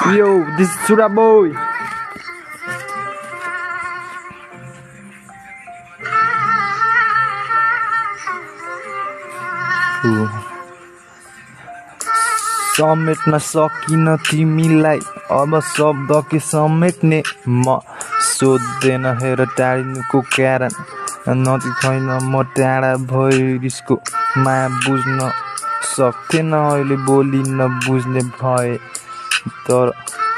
Yo, this is Sura boy. समेट्न सकिन तिमीलाई अब शब्द के समेट्ने म सोध्दैन हेर टाढिनुको कारण नदी छैन म टाढा भइरिसको माया बुझ्न सक्थेन अहिले बोली नबुझ्ने भए तर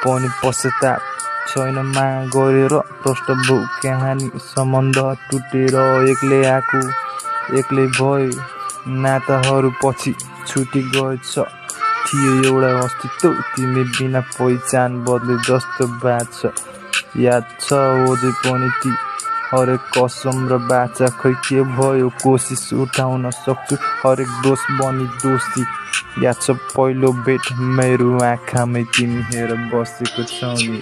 पनि पश्चाताप छैन माया गरेर पृष्ठभूमि कहानी सम्बन्ध टुटेर एक्लै आएको एक्लै भयो नाताहरू पछि छुटी गएछ थियो एउटा अस्तित्व तिमी बिना पहिचान बदले जस्तो बात छ याद छ ओझै पनि ती हरेक कसम र बाचा खै के भयो कोसिस उठाउन सक्छु हरेक दोष बनी दोषी याद छ पहिलो भेट मेरो आँखामै तिमी हेर बसेको छौ नि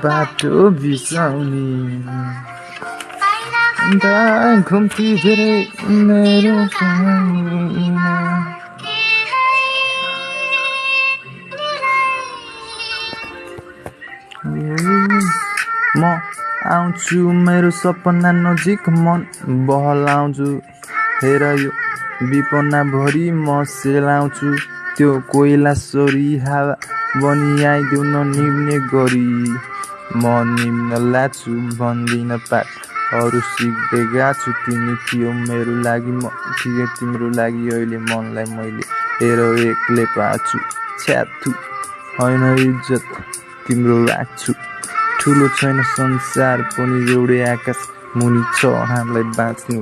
बाटो बिसाउने घुम्ती धेरै मेरो म आउँछु मेरो सपना नजिक मन बहलाउँछु हेर यो विपन्नाभरि म सेलाउँछु त्यो कोइला सरी हावा बनी आइदेऊ ननिम्ने गरी म निम्न लाछु भन्दिन पाठहरू सिक्दै गाछु तिमी थियो मेरो लागि म थिएँ तिम्रो लागि अहिले मनलाई मैले हेर एक्लै पाछु छ्याथु होइन इज्जत तिम्रो राख्छु ठुलो छैन संसार पनि एउटै आकाश मुनि छ हामीलाई बाँच्नु